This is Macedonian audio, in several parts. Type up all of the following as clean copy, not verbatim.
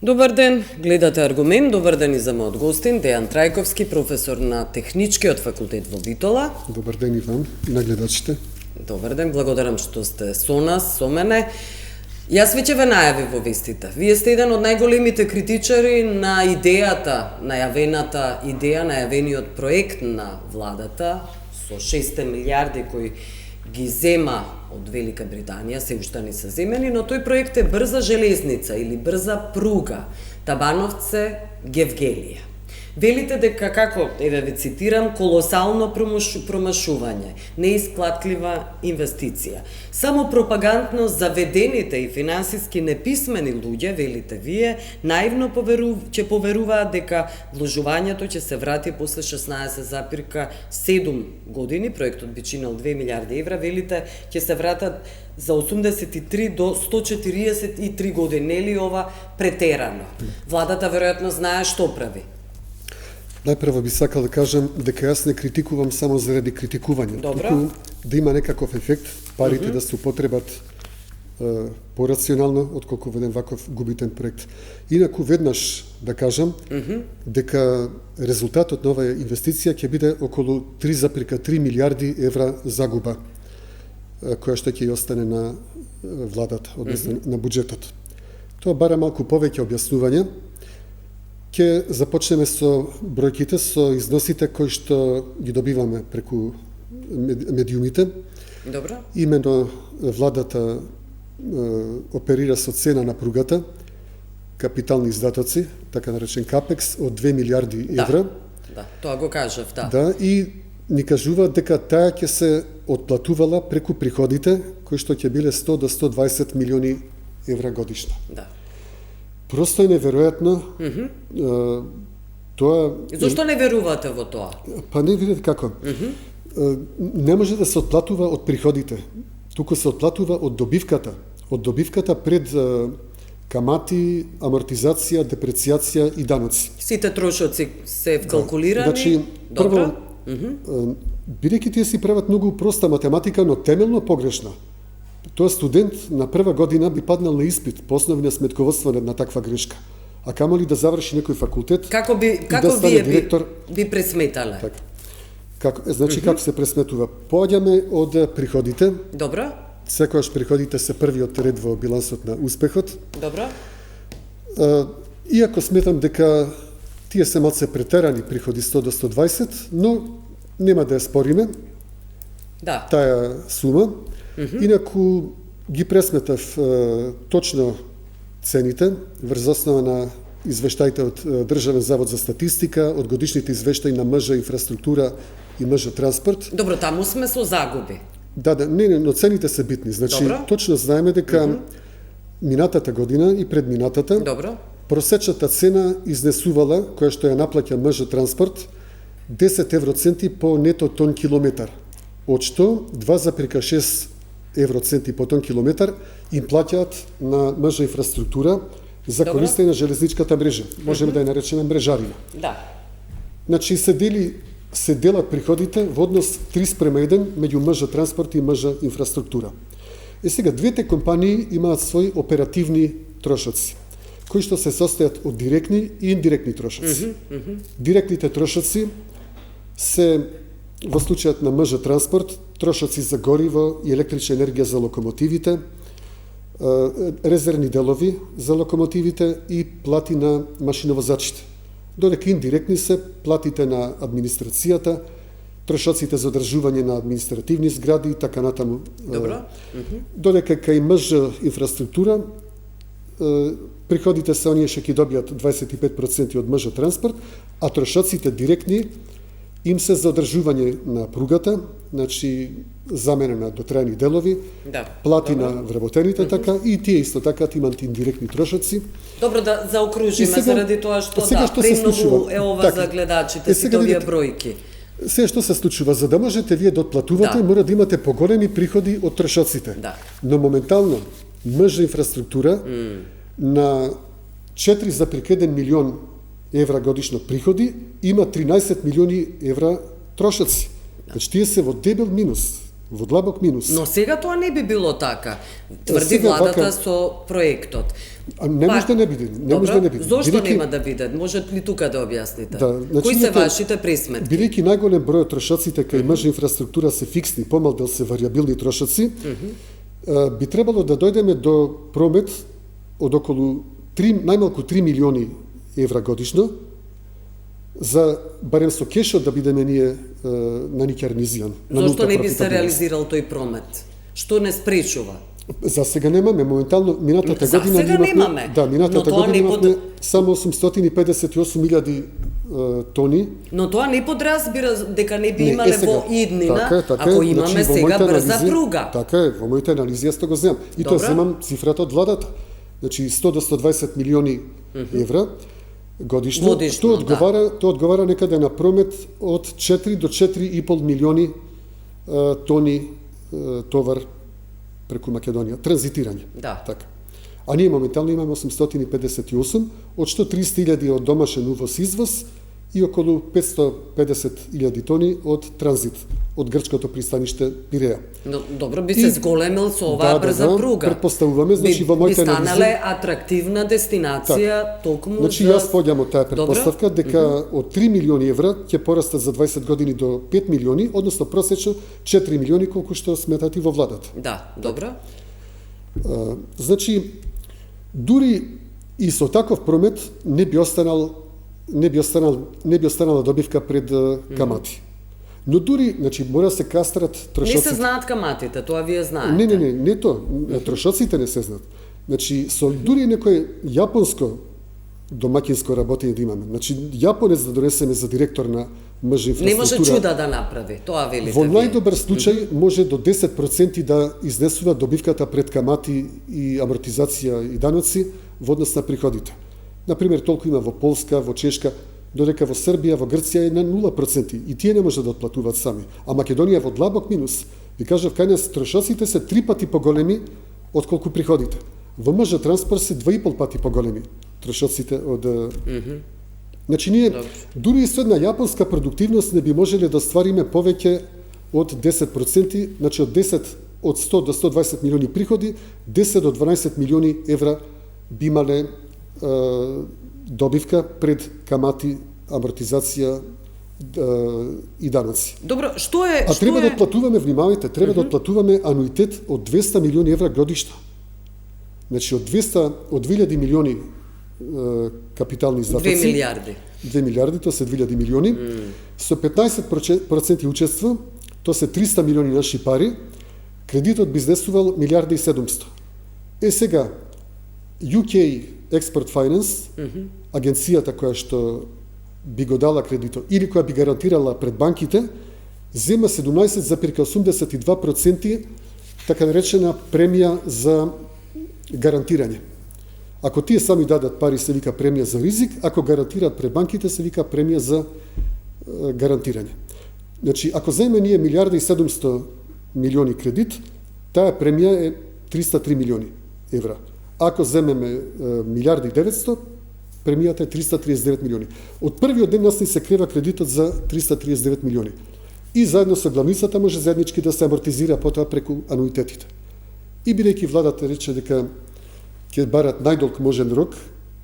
Добар ден, гледате Аргумент. Добар ден и за мојот гостин, Дејан Трајковски, професор на Техничкиот факултет во Битола. Добар ден и вам и на гледачите. Добар ден, благодарам што сте со нас, со мене. Јас веќе ве најавив во вестите. Вие сте еден од најголемите критичари на идејата, најавената идеја, најавениот проект на владата со 6 милиарди кои ги зема од Велика Британија, се уште не се земени, но тој проект е брза железница или брза пруга Табановце-Гевгелија. Велите дека, како, еве ве цитирам, колосално промашување, неисплатлива инвестиција. Само пропагандно заведените и финансиски неписмени луѓе, велите вие, наивно ќе поверуваат дека вложувањето ќе се врати после 16,7 години, проектот би чинал 2 милиарди евра, велите ќе се вратат за 83 до 143 години, нели ова претерано? Владата веројатно знае што прави. Најпрво би сакал да кажам дека јас не критикувам само заради критикување, туку да има некаков ефект, парите да се употребат порационално отколку во еден ваков губитен проект. Инаку веднаш да кажам дека резултатот на оваа инвестиција ќе биде околу 3,3 милиарди евра загуба, која што ќе остане на владата, односно на буџетот. Тоа бара малку повеќе објаснување. Ќе започнеме со бројките, со износите кои што ги добиваме преку медиумите. Добро. Имено владата оперира со цена на пругата, капитални издатоци, така наречен капекс, од 2 милиарди евра. Да, тоа го кажав, да. Да, и ни кажува дека таа ќе се отплатувала преку приходите, кои што ќе биле 100 до 120 милиони евра годишно. Да. Просто е неверојатно. Тоа... Зошто не верувате во тоа? Па не видите како. Не може да се отплатува од приходите, туку се отплатува од добивката. Од добивката пред камати, амортизација, депрецијација и даноци. Сите трошоци се вкалкулирани? Значи, прво, бидејќи тие си прават многу проста математика, но темелно погрешна. Тоа студент на прва година би паднал на испит по основи на сметководство на таква грешка. А камоли да заврши некој факултет како да стане вие директор... би пресметале? Така. Значи, како се пресметува? Поаѓаме од приходите. Добро. Секогаш приходите се првиот ред во билансот на успехот. Добро. Иако сметам дека тие се малце претерани приходи 100 до 120, но нема да ја спориме. Да. Таа сума. Инаку ги пресметав точно цените врз основа на извештаите од Државен завод за статистика, од годишните извештаи на МЖ инфраструктура и МЖ транспорт. Добро, таму сме со загуби. Да, не, но цените се битни. Значи, точно знаеме дека минатата година и предминатата просечната цена изнесувала, која што ја наплаќа МЖ транспорт, 10 евроценти по нето тон километар, од што 2,6 евроценти по тон километар им плаќаат на МЖ инфраструктура за користење на железничката мрежа. Можеме да ја наречеме мрежарина. Да. Значи се делат приходите во однос 3:1 меѓу МЖ транспорт и МЖ инфраструктура. Сега двете компании имаат своји оперативни трошоци, кои што се состојат од директни и индиректни трошоци. Директните трошоци се во случајот на МЖ транспорт, трошоци за гориво и електрична енергија за локомотивите, резервни делови за локомотивите и плати на машиновозачите. Додека индиректни се платите на администрацијата, трошоците за одржување на административни згради и така натаму. Добро. Додека кај МЖ инфраструктура приходите се оние што ќе добијат 25% од МЖ транспорт, а трошоците директни им се за одржување на пругата, значи замена на дотрајани делови, плати на вработените така, и тие исто така имаат индиректни трошоци. Добро, да заокружиме заради тоа што премногу е ова за гледачите, сите овие бројки. Се што се случува, за да можете вие да отплатувате, мора да имате поголеми приходи од трошоците. Но моментално МЖ инфраструктура на 4,1 милион евра годишно приходи, има 13 милиони евра трошоци. Значи, тие се во дебел минус. во длабок минус. Но сега тоа не би било така. Тврди Сега владата вака- со проектот. А не може да не биде, не може да не биде. Зошто Бидејќи- нема да биде? Можете ли тука да објасните? Да, значи, Кои се ние- вашите пресметки? Бидејќи најголем број од трошоците кај МЖ инфраструктура се фиксни, помал дел се варијабилни трошоци, би требало да дојдеме до промет од околу најмалку 3 милиони евра годишно, за барем со кешот да бидеме ние на никернизијан. Зошто не би се реализирал тој промет? Што не спречува? За сега немаме, моментално минатата За година сега немаме. Да, Но минатата тоа година не имавме само 858.000 тони. Но тоа не подразбира дека не би Не, имале сега, во иднина, така ако имаме значи, во сега моите брза анализи- пруга. Така е, во моите анализи јас го земам. И тоа Добра. земам цифрата од владата. Значи 100 до 120 милиони евра годишно. Годишно, Тоа одговара некаде на промет од 4 до 4,5 милиони тони товар преку Македонија, транзитирање. Да. Така. А ние моментално имаме 858, од што 300.000 од домашен увоз-извоз и околу 550.000 тони од транзит од грчкото пристаниште Пиреја. Но, добро би се зголемил со оваа брза да, пруга. претпоставуваме, значи во моите би анализи. станале атрактивна дестинација токму Значи за... јас поѓам од таа претпоставка дека од 3 милиони евра ќе порастат за 20 години до 5 милиони, односно просечно 4 милиони колку што сметат и во владата. Да, добро. Значи, дури и со таков промет не би останала добивка пред камати. Но дури, значи, мора се кастрат Не трошоците. се знаат каматите, тоа вие знаете. Не тоа. Трошоците не се знаат. Значи, со дури некој јапонско домаќинско работење да имаме. Значи, јапонец да донесеме за директор на МЖ инфраструктура. Не може чуда да направи, тоа велите Во вие. најдобар случај може до 10% да изнесува добивката пред камати и амортизација и даноци во однос на приходите. Например, толку има во Полска, во Чешка, додека во Србија, во Грција е на 0% и тие не може да отплатуваат сами. А Македонија во длабок минус. Ви кажав, кај нас трошоците се 3 пати поголеми отколку приходите. Во МЖ транспорт се 2,5 пати поголеми трошоците од Значи ние дури и со една јапонска продуктивност не би можеле да оствариме повеќе од 10%, значи од 100 до 120 милиони приходи, 10 до 12 милиони евра би имале добивка пред камати, амортизација и даноци. Добро, што е... А треба да отплатуваме, внимавајте, треба да отплатуваме ануитет од 200 милиони евра годишно. Значи од 2000 милиони капитални издатоци. 2 милиарди. 2 милиарди, тоа се 2000 милиони. Со 15% учество, тоа се 300 милиони наши пари, кредитот би изнесувал милиарда и 700. Сега, UK Export Finance, агенцијата која што би го дала кредитот или која би гарантирала пред банките, зема 17,82% така наречена премија за гарантирање. Ако тие сами дадат пари, се вика премија за ризик, ако гарантираат пред банките, се вика премија за гарантирање. Значи, ако земеме ние милиарда и 700 милиони кредит, таа премија е 303 милиони евра. Ако земеме милиарда и 900, премијата е 339 милиони. Од првиот ден нас ни се крива кредитот за 339 милиони. И заедно со главницата може заеднички да се амортизира потоа преку ануитетите. И бидејќи владата рече дека ќе барат најдолг можен рок,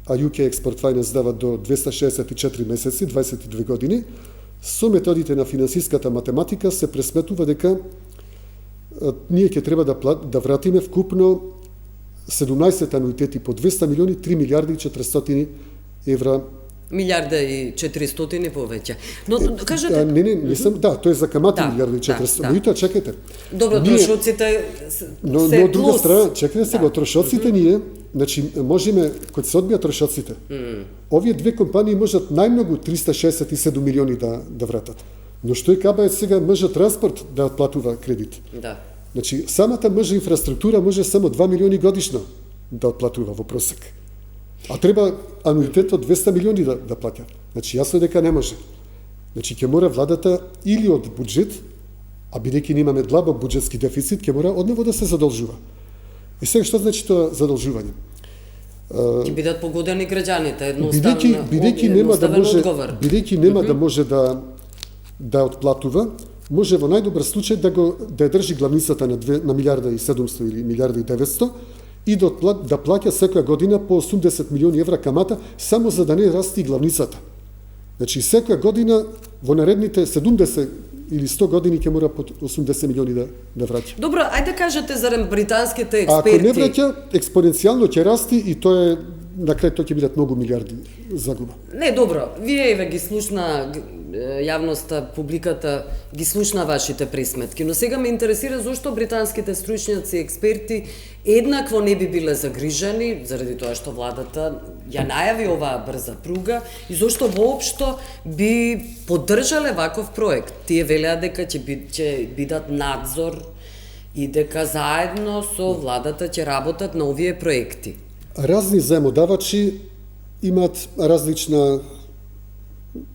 а UK Export Finance дава до 264 месеци, 22 години, со методите на финансиската математика се пресметува дека ние ќе треба да вратиме вкупно 17 ануитети по 200 милиони, 3 милиарди и 400 евра. Милиарда и 400 повеќе. Но кажете... Не сам, да, тоа е за камати милиарди и 400. Но и тоа, чекайте. Добро, трошоците но од друга страна, чекайте сега, трошоците ние, значи, можеме, кога се одбијат трошоците, овие две компании можат најмногу 367 милиони да вратат. Но што е кабајат сега МЖ транспорт да отплатува кредит? Да. Значи, самата МЖ инфраструктура може само 2 милиони годишно да отплатува во просек. А треба ануитет од 200 милиони да плаќа. Значи, јасно дека не може. Значи, ќе мора владата или од буџет, а бидејќи немаме длабок буџетски дефицит, ќе мора одново да се задолжува. И сега што значи тоа задолжување? Ќе бидат погодени граѓаните, бидејќи нема да може да отплатува, може во најдобар случај да ја држи главницата на 1.700.000 или 1.900.000 и да плаќа секоја година по 80 милиони евра камата само за да не расти главницата. Значи секоја година во наредните 70 или 100 години ќе мора по 80 милиони да враќа. Добро, ајде кажете зарем британските експерти. Ако не враќа, експоненцијално ќе расти и тоа е на крај тоа ќе бидат многу милиарди загуба. Не, добро, вие еве ги слушна јавноста, публиката ги слушна вашите пресметки, но сега ме интересира зошто британските стручњаци и експерти еднакво не би биле загрижени заради тоа што владата ја најави оваа брза пруга и зошто воопшто би поддржале ваков проект. Тие велеа дека ќе бидат надзор и дека заедно со владата ќе работат на овие проекти. Разни заемодавачи имаат различна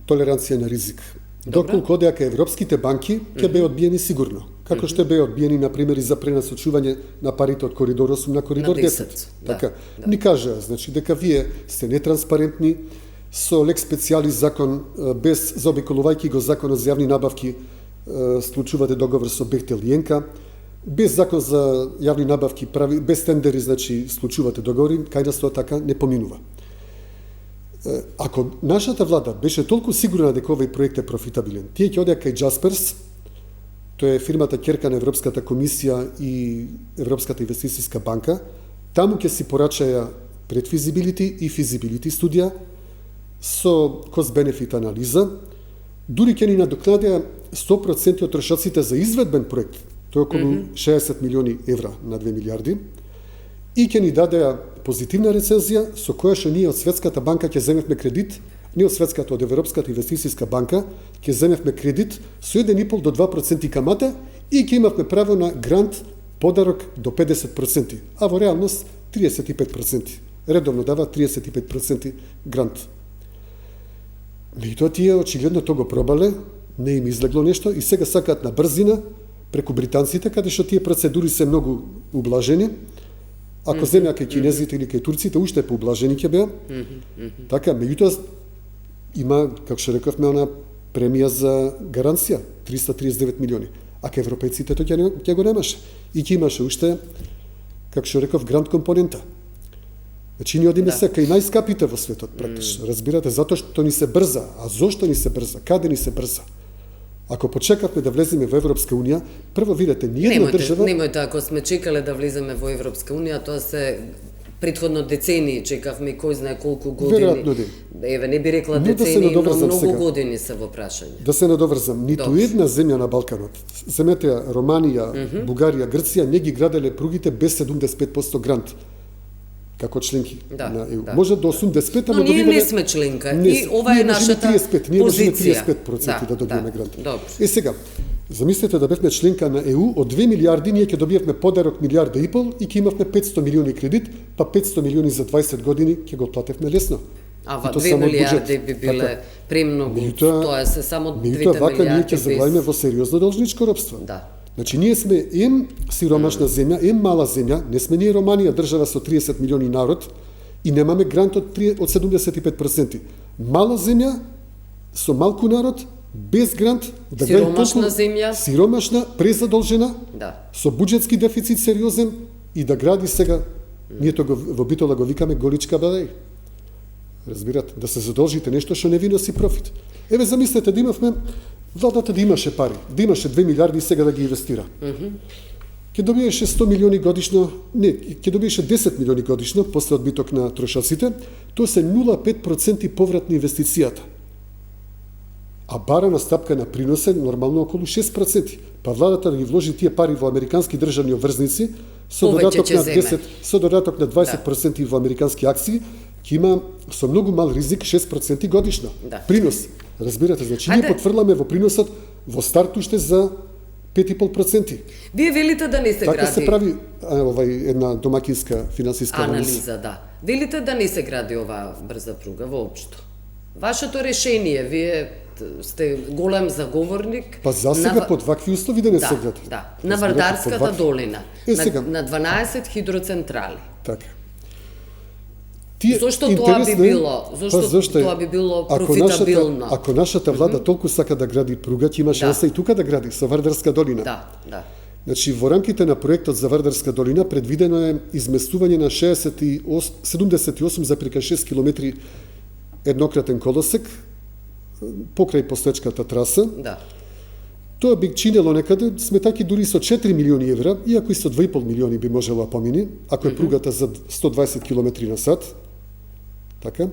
толеранција на ризик. Доколку одеака европските банки ќе беа одбиени сигурно. Како што беа одбиени на пример и за пренасочување на парите од коридор 8 на коридор 10. Така, ни кажаа, значи дека вие сте нетранспарентни, со лек специјалис закон без заобиколувајќи го законот за јавни набавки склучувате договор со Бехтел и Енка, без закон за јавни набавки, без тендери, значи склучувате договори, кај нас тоа така не поминува. Ако нашата влада беше толку сигурна дека овој проект е профитабилен, тие ќе одеа кај Джасперс, тоа е фирмата ќерка на Европската комисија и Европската инвестицијска банка, таму ќе си порачаја предфизибилити и физибилити студија со кост-бенефит анализа, дури ќе ни надокнадеа 100% од трошоците за изведбен проект, тоа е околу 60 милиони евра на 2 милиарди, и ќе ни дадеа позитивна рецензија со која што ние од Светската банка ќе земевме кредит, не од Светската, од Европската инвестицијска банка, ќе земевме кредит со 1,5 до 2% камата и ќе имавме право на грант подарок до 50%, а во реалност 35%. Редовно дава 35% грант. Меѓутоа тие очигледно тоа го пробале, не им излегло нешто и сега сакаат на брзина преку британците, каде што тие процедури се многу ублажени. Ако земеа кај кинезите или кај турците, уште поублажени ќе беа. Така, меѓутоа има, како што рековме, она премија за гаранција 339 милиони, а кај европејците тоа ќе го немаше. И ќе имаше уште, како што реков, грант компонента. Значи ние одиме се кај најскапите во светот, практично. Разбирате, затоа што ни се брза. А зошто ни се брза? Каде ни се брза? Ако почекавме да влеземе во Европска Унија, прво видите, ниједна држава... Немојте, ако сме чекале да влеземе во Европска Унија, тоа се претходно децении чекавме, кој знае колку години. Веројатно не. Еве, не би рекла децении, но многу години се во прашање. Да се надоврзам, ниту една земја на Балканот, земете Романија, Бугарија, Грција, не ги граделе пругите без 75% грант како членки на ЕУ. Може до 85, ама но ние не сме членка и ова е нашата 35, ние можеме 35% да добиеме грант. Сега, замислете да бевме членка на ЕУ, од 2 милиарди ние ќе добиевме подарок 1,5 милиарда и ќе имавме 500 милиони кредит, па 500 милиони за 20 години ќе го платевме лесно. Ава 2 милиарди би биле премногу, тоа се само 2 милиарди. Вака ние ќе заглавиме во сериозно должничко ропство. Значи, ние сме ем сиромашна земја, ем мала земја, не сме ние Романија, држава со 30 милиони народ и немаме грант од 75%. Мала земја, со малку народ, без грант, да сиромашна земја, сиромашна, презадолжена, со буџетски дефицит сериозен и да гради сега, ние тоа во Битола го викаме голичка бадај. Разбирате, да се задолжите нешто што не ви носи профит. Еве, замислете да имавме владата да имаше пари, да имаше 2 милиарди и сега да ги инвестира. Ќе добиеше 100 милиони годишно, не, ќе добиеше 10 милиони годишно после одбиток на трошоците, тоа се 0,5% поврат на инвестицијата. А барана стапка на принос е нормално околу 6%. Па владата да ги вложи тие пари во американски државни обврзници со додаток на 10, со додаток на 20% во американски акции, ќе има со многу мал ризик 6% годишно. Принос. Разбирате, значи ние потврламе во приносот во старт уште за 5,5%. Вие велите да не се гради. Така се прави една домакинска финансиска анализа. Велите да не се гради оваа брза пруга воопшто. Вашето решение, вие сте голем заговорник. Па засега под вакви услови да не се гради. На Вардарската долина, на 12 хидроцентрали. Така. Зошто тоа би било? Зошто тоа би било профитабилно? Ако нашата влада толку сака да гради пруга, ќе има шанса и тука да гради со Вардарска долина. Да. Значи, во рамките на проектот за Вардарска долина предвидено е изместување на 78,6 километри еднократен колосек покрај постоечката траса. Да. Тоа би чинело некаде, сметајќи дури со 4 милиони евра, иако и со 2,5 милиони би можела помини, ако е пругата за 120 км на сат. Така.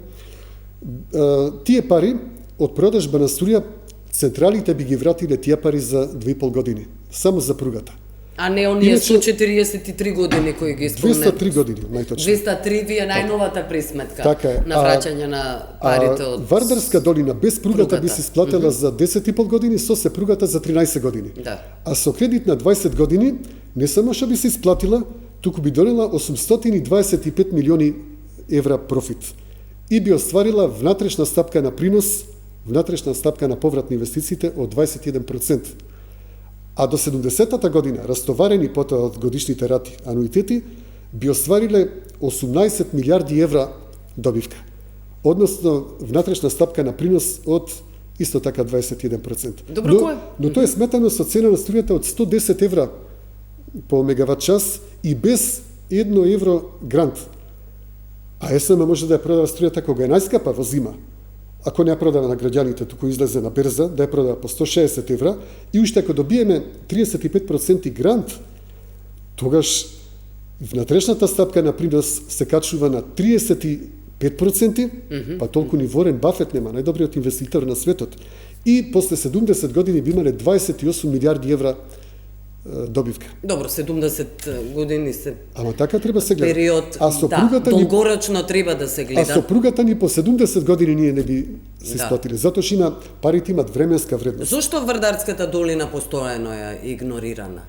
Тие пари од продажба на струја, централите би ги вратиле тие пари за 2,5 години, само за пругата. А не оние 143 години кои ги спомнат. 203 години, најточно. 203 ви е најновата присметка така, на враќање на парите од Вардарска долина без пругата би се исплатела за 10,5 години, со се пругата за 13 години. Да. А со кредит на 20 години, не само што би се исплатила, туку би донела 825 милиони евра профит. И би остварила внатрешна стапка на принос, внатрешна стапка на поврат на инвестициите од 21%. А до 70-та година, растоварени потоа од годишните рати ануитети, би оствариле 18 милиарди евра добивка. Односно, внатрешна стапка на принос од исто така 21%. Добро, но тоа е сметано со цена на струјата од 110 евра по мегават час и без 1 евро грант. А СМ може да ја продава струјата кога е најскапа во зима. Ако не ја продава на граѓаните, туку излезе на берза, да ја продава по 160 евра, и уште ако добиеме 35% грант, тогаш внатрешната стапка на принос се качува на 35%, па толку ни Ворен Бафет нема, најдобриот инвеститор на светот. И после 70 години би имале 28 милиарди евра добивка. Добро, 70 години се Ама така треба се гледа. период, долгорочно треба да се гледа. А сопругата ни по 70 години ние не би се исплатиле. Затоа што парите имат временска вредност. Зошто Вардарската долина постојано е игнорирана?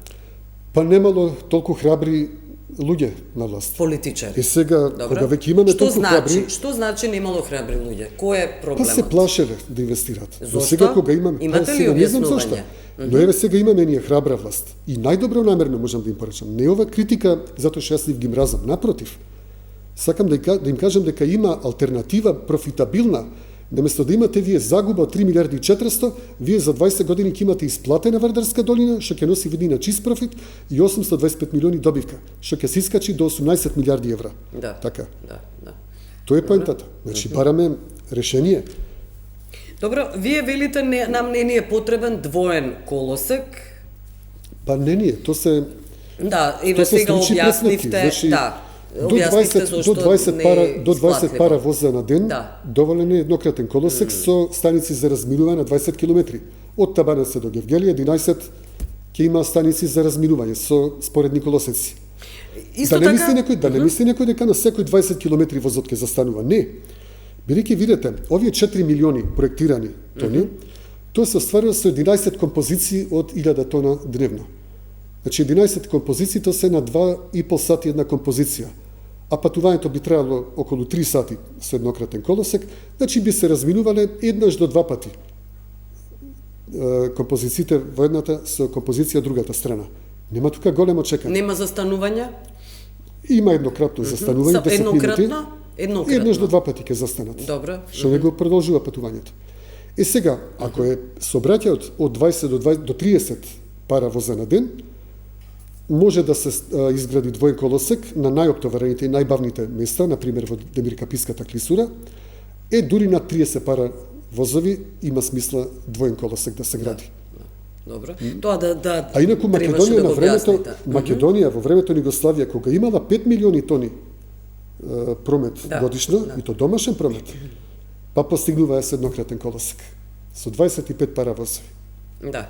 Па немало толку храбри луѓе на власт. Политичари. И сега, кога веќе имаме толку храбри... Што значи немало храбри луѓе? Кој е проблемот? Па се плашеле да инвестираат. Зошто? Сега кога имаме... Имате ли објаснување? Но еве сега имаме ние храбра власт. И најдобро намерно можам да им порачам. Не ова критика затоа што јас нив ги мразам. Напротив, сакам да им кажам дека има алтернатива профитабилна. Наместо да имате вие загуба од 3 милиарди и 400, вие за 20 години ќе имате исплатена Вардарска долина, што ќе носи види на чист профит и 825 милиони добивка, што ќе се искачи до 18 милиарди евра. Да. Така. Да. Тоа е поентата. Значи бараме решение. Добро, вие велите нам не ни е потребен двоен колосек. Па не ни е, то се... Да, еве сега објаснивте, До 20 пара воза на ден, доволен е еднократен колосек со станици за разминување на 20 км. Од Табанаце до Гевгелија, 11 ќе има станици за разминување со споредни колосеци. Да не мисли некој дека на секој 20 км возот ќе застанува. Не. Бидејќи видите, овие 4 милиони проектирани тони, тоа се остварува со 11 композиции од 1000 тона дневно. Значи 11 композиции тоа се на 2,5 сати една композиција. А патувањето би траело околу 3 сати со еднократен колосек, значи би се разминувале еднаш до 2 пати композициите во едната со композиција другата страна. Нема тука големо чекање. Нема застанување? Има еднократно застанување, 10 минути. Еднократно? Еднаш до 2 пати ќе застанат. Добро. Што не го продолжува патувањето. Сега, ако е сообраќајот од 20 до 30 пара воза на ден, може да се изгради двоен колосек на најоптоварените и најбавните места, например во Демиркаписката клисура, дури на 30 пара возови има смисла двоен колосек да се гради. Добро. Тоа да А инаку Македонија на времето, Македонија во времето на Југославија кога имала 5 милиони тони промет годишно, и то домашен промет, па постигнува се еднократен колосек со 25 пара возови. Да.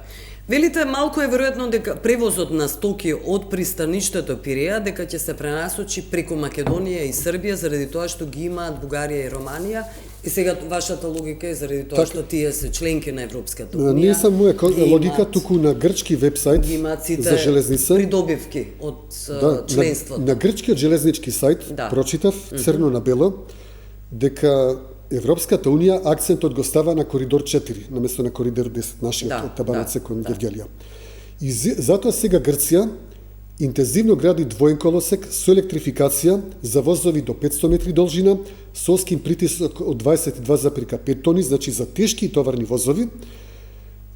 Велите, малку е веројатно дека превозот на стоки од пристаништето Пиреја дека ќе се пренасочи преку Македонија и Србија заради тоа што ги имаат Бугарија и Романија. И сега вашата логика е заради тоа што тие се членки на Европската унија. Не само моја логика, туку на грчки вебсайт за железница. Придобивки од членството. На грчкиот железнички сајт прочитав црно на бело дека Европската унија акцентот го става на коридор 4, наместо на коридор 10, нашиот од Табанаце кон Гевгелија. И затоа сега Грција интензивно гради двоен колосек со електрификација за возови до 500 метри должина, со оскин притисок од 22,5 тони, значи за тешки и товарни возови,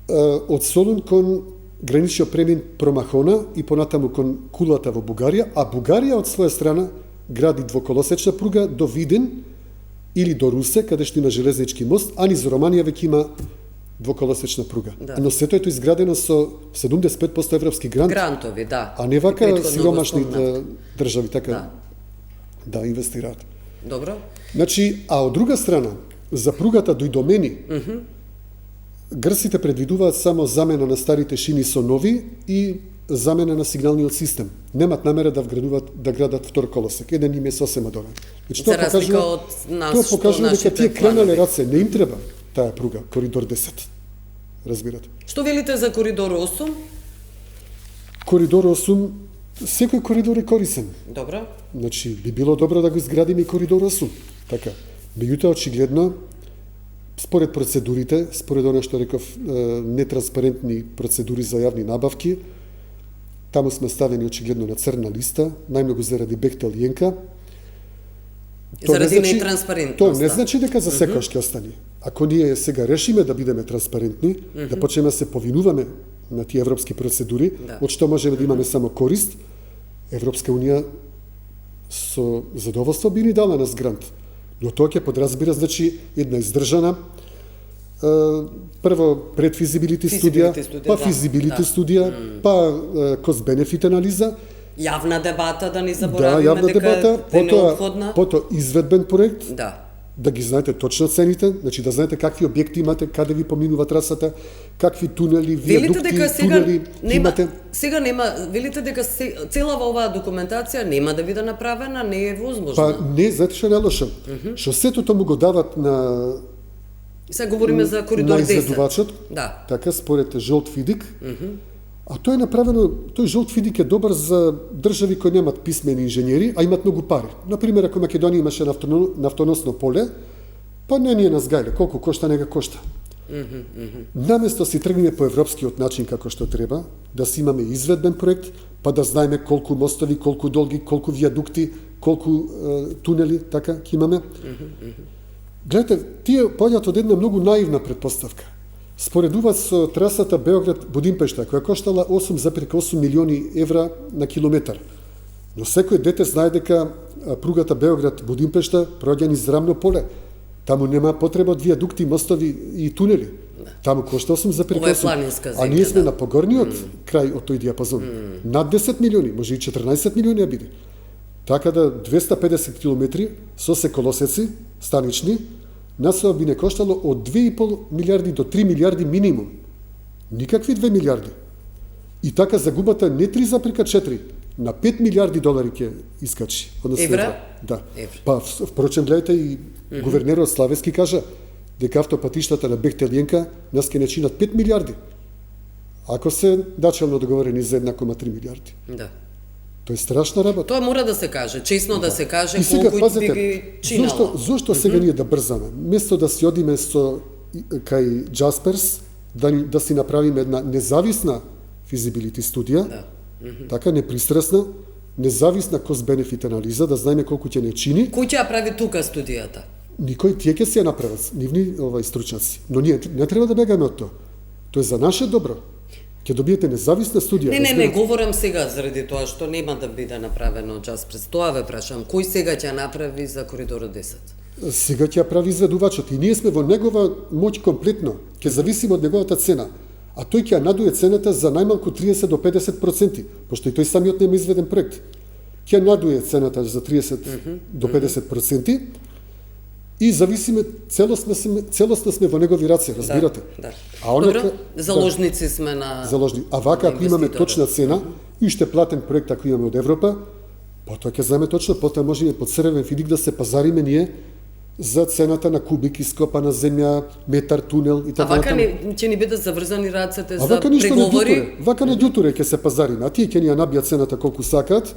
од Солун кон граничниот премин Промахона и понатаму кон Кулата во Бугарија, а Бугарија од своја страна гради двоколосечна пруга до Виден или до Русе, каде што има железнички мост, а низ Романија веќе има двоколосечна пруга. Да. Но сето е тоа изградено со 75% европски грант. Грантови, да. А не вака Претходно сиромашни го спомнав. држави така да инвестираат. Добро. Значи, а од друга страна, за пругата до Идомени, грците предвидуваат само замена на старите шини со нови и замена на сигналниот систем. Немат намера да градат втор колосек. Еден им е сосема доволен. Значи, За разлика од нас, тоа покажува дека тие кренале планови. раце, не им треба таа пруга, коридор 10. Разбирате? Што велите за коридор 8? Коридор 8, секој коридор е корисен. Добро. Значи, би било добро да го изградиме и коридор 8. Така. Меѓутоа, очигледно, според процедурите, според оно што реков, нетранспарентни процедури за јавни набавки, таму сме ставени очигледно на црна листа, најмногу заради Бехтел и Јенка. Заради нетранспарентност. Тоа не значи дека за секој ќе остане. Ако ние сега решиме да бидеме транспарентни, да почнеме да се повинуваме на тие европски процедури, од што можеме да имаме само корист, Европска Унија со задоволство би ни дала нас грант. Но тоа ќе подразбира, значи, една издржана, прво предфизибилити студија, па физибилити студија, па кост-бенефит анализа, Јавна дебата, да не да, заборавиме јавна дека дебата, е неопходна. потоа изведбен проект, Да. да ги знаете точно цените, значи да знаете какви објекти имате, каде ви поминува трасата, какви тунели, Велите виадукти, дека сега тунели имате. Сега нема, велите дека целава оваа документација нема да биде направена, не е возможно. Па не, знаете што е најлошо? Што сето тоа му го дават на Сега говориме за коридор 10. изведувачот, Да. така според жолт фидик. А тоа е направено, тој жолт фидик е добар за држави кои немат писмени инженери, а имат многу пари. Например, ако Македонија имаше нафтоносно поле, па не ни е назгајле, колку кошта, нега кошта. Наместо си тргнеме по европскиот начин како што треба, да си имаме изведбен проект, па да знаеме колку мостови, колку долги, колку виадукти, колку тунели, така ќе имаме. Гледате, тие поаѓаат од една многу наивна предпоставка. Споредуваат со трасата Београд-Будимпешта, која коштала 8,8 милиони евра на километар. Но секој дете знае дека пругата Београд-Будимпешта проаѓа низ рамно поле. Таму нема потреба од виадукти, мостови и тунели. Таму кошта 8,8. А ние сме на погорниот крај од тој диапазон. Над 10 милиони, може и 14 милиони да биде. Така да 250 километри со се колосеци станични, нас би не коштало од 2,5 милиарди до 3 милиарди минимум. Никакви 2 милиарди. И така загубата не 3,4, на 5 милиарди долари ќе искачи. Евра? Да. Евра. Па, впрочем, гледате и гувернерот Славески кажа дека автопатиштата на Бехтел Јенка нас ќе не чинат 5 милиарди. Ако се начално договорени за 1,3 милиарди. Да. Тоа е страшна работа. Тоа мора да се каже, чесно да се каже, И сега, колку пазете, би ги чинало. зошто сега ние да брзаме? Место да си одиме со кај Джасперс, да си направиме една независна физибилити студија, така непристрасна, независна кост-бенефит анализа, да знаеме колку ќе не чини. Кој ќе ја прави тука студијата? Никој, тие ќе се ја направат, нивни стручњаци. Но ние не треба да бегаме од тоа. Тоа е за наше добро. Ќе добиете независна студија. Не, говорам сега заради тоа што нема да биде направено час пред тоа ве прашам, кој сега ќе направи за коридор 10? Сега ќе ја прави изведувачот и ние сме во негова моќ комплетно, ќе зависиме од неговата цена. А тој ќе ја надуе цената за најмалку 30 до 50%, пошто и тој самиот нема изведен проект. Ќе надуе цената за 30 до 50%, и зависиме, целосно сме во негови раце, разбирате? Да. А Добро, заложници сме на заложни. А вака, ако имаме точна цена и уште платен проект ако имаме од Европа, потоа ќе знаеме точно, потоа можеме по црвен фидик да се пазариме ние за цената на кубик ископана земја, метар тунел и така натаму. А вака ќе ни бидат заврзани рацете за преговори? Вака на ѓутуре ќе се пазариме, а тие ќе ни ја набијат цената колку сакаат.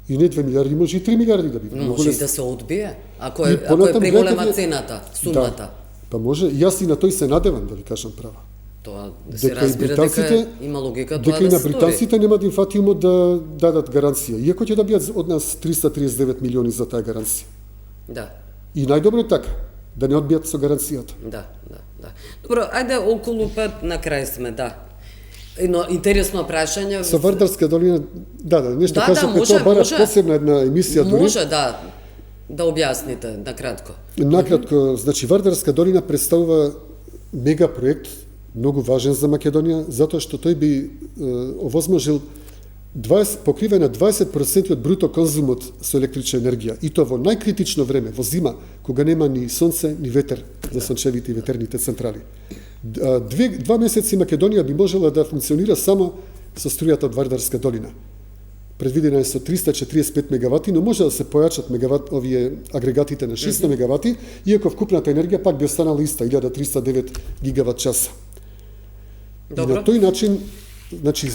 И не 2 милиарди, може и 3 милиарди да биде. Може и да се одбие, ако е преголема цената, сумата. Да, па може, јас и на тој се надевам, да ви кажам право. Тоа се разбира дека има логика тоа дека и да на се британците нема да им фати умот да дадат гаранција, иако ќе добијат од нас 339 милиони за таа гаранција. Да. И најдобро е така, да не одбијат со гаранцијата. Да. Добро, ајде околу пет на крај сме, да. Едно интересно прашање. Со Вардарска долина, нешто кажете, може, тоа бара може. посебна една емисија дури. Може, да објасните накратко. Накратко, значи Вардарска долина представува мега проект, многу важен за Македонија, затоа што тој би овозможил покривање на 20% од бруто конзумот со електрична енергија. И тоа во најкритично време, во зима, кога нема ни сонце, ни ветер за сончевите и ветерните централи. 2 месеци Македонија би можела да функционира само со струјата од Вардарска долина. Предвидена е со 345 мегавати, но може да се појачат овие агрегатите на 600 мегавати, иако вкупната енергија пак би останала иста, 1309 гигават часа. Добро. И на тој начин, значи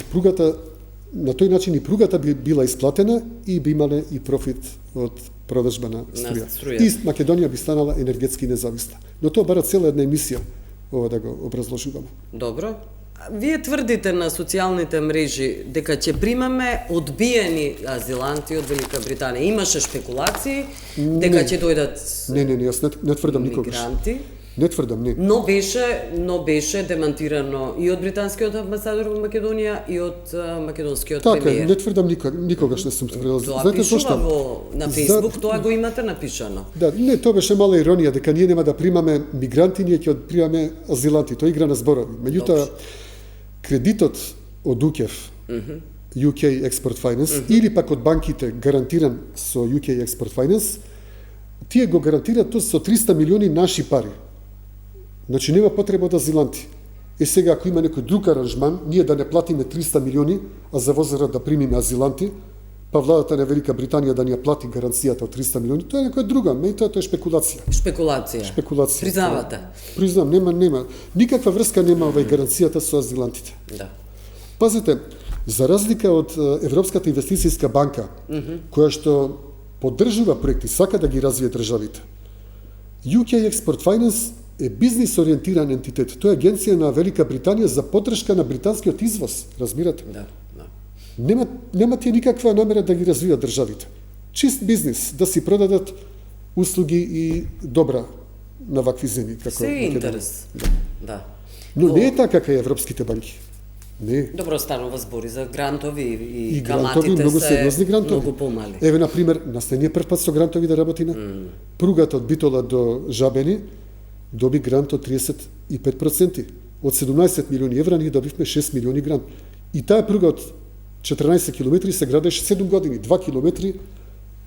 и пругата би била исплатена и би имале и профит од продажба на струја. И Македонија би станала енергетски независна. Но тоа бара цела една емисија ова да го образложуваме. Добро. Вие тврдите на социјалните мрежи дека ќе примаме одбиени азиланти од Велика Британија. Имаше шпекулации дека ќе дојдат Не, јас не тврдам никогаш. мигранти. Не тврдам, не. Но беше демантирано и од британскиот амбасадор во Македонија и од македонскиот Така, премиер. не тврдам никогаш не сум тврдел. Тоа пишува на Facebook, тоа го имате напишано. Не, тоа беше мала иронија, дека ние нема да примаме мигранти, ние ќе примаме азиланти. Тоа игра на зборови. Меѓутоа, кредитот од УКЕФ, UK Export Finance, или пак од банките гарантиран со UK Export Finance, тие го гарантираат тоа со 300 милиони наши пари. Значи нема потреба од азиланти. Сега ако има некој друг аранжман, ние да не платиме 300 милиони, а за возрат да примиме азиланти, па владата на Велика Британија да ни ја плати гаранцијата од 300 милиони, тоа е некоја друга, тоа е шпекулација. Шпекулација. Признавате? Признам, нема. Никаква врска нема овај гаранцијата со азилантите. Да. Пазете, за разлика од Европската инвестицијска банка, која што поддржува проекти, сака да ги развие државите, UK Export Finance е бизнис ориентиран ентитет. Тоа е агенција на Велика Британија за поддршка на британскиот извоз, разбирате? Да. Нема тие никаква намера да ги развијат државите. Чист бизнис, да си продадат услуги и добра на вакви земји. Се е интерес. Да. Но не е така кај европските банки. Не. Добро, станува збори за грантови и грантови, многу сериозни грантови. Многу помали. Еве, например, нас не е прв пат со грантови да работиме. Пругата од Битола до Жабени доби грант од 35%. Од 17 милиони евра ние добивме 6 милиони грант. И таа пруга од 14 километри се градеше 7 години, 2 километри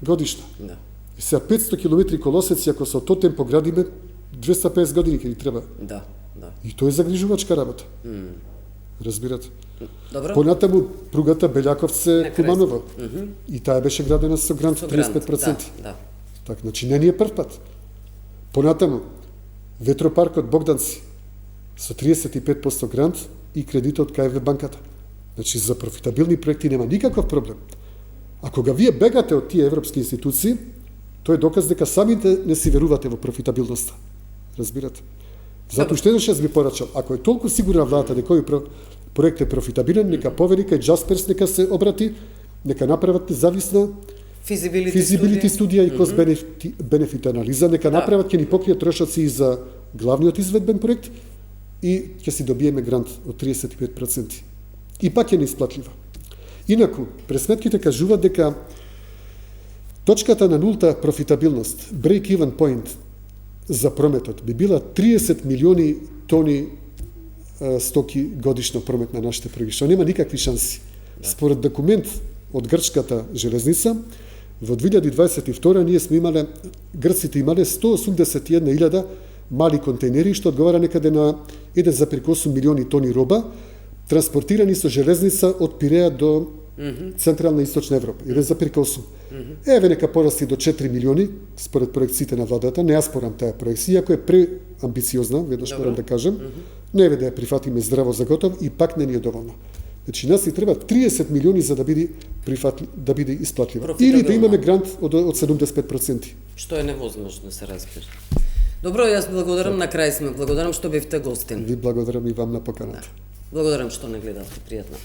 годишно. Да. И сега 500 километри колосеци, ако со тој темпо градиме, 250 години ќе ни треба. Да. И тоа е загрижувачка работа. Разбирате? Добро. Понатаму пругата Белјаковце-Куманово. И таа беше градена со грант 35%. Да. Так, значи не ни е прв пат. Понатаму ветропаркот Богданци со 35% грант и кредит од КФВ банката. Значи за профитабилни проекти нема никаков проблем. А кога вие бегате од тие европски институции, тоа е доказ дека самите не си верувате во профитабилноста. Разбирате? Затоа што еднаш би порачал, ако е толку сигурна владата дека овој проект е профитабилен, нека повери кај Джасперс, нека се обрати, нека направат независна физибилити студија и кост бенефит анализа, нека направат, ќе ни покријат трошоци и за главниот изведбен проект и ќе си добиеме грант од 35%. И пак е неисплатлива. Инаку, пресметките кажуваат дека точката на нулта профитабилност, break-even point за прометот, би била 30 милиони тони стоки годишно промет на нашите пруги, што нема никакви шанси. Според документ од грчката железница, во 2022 ние сме имале, грците имале 181.000 мали контейнери, што одговара некаде на 1,8 милиони тони роба, транспортирани со железница од Пиреа до Централна и Источна Европа. 1,8. Еве нека порасти до 4 милиони, според проекциите на владата. Не ја спорам таа проекција, иако е преамбициозна, веднаш морам да кажем. Не е да ја прифатиме здраво за готов и пак не ни е доволно. Значи нас ни треба 30 милиони за да биде исплатлива. Или да имаме грант од 75%. Што е невозможно, се разбира. Добро, јас благодарам, на крај сме. Благодарам што бевте гостин. Ви благодарам и вам на поканата. Благодарам што не гледавте, пријатно.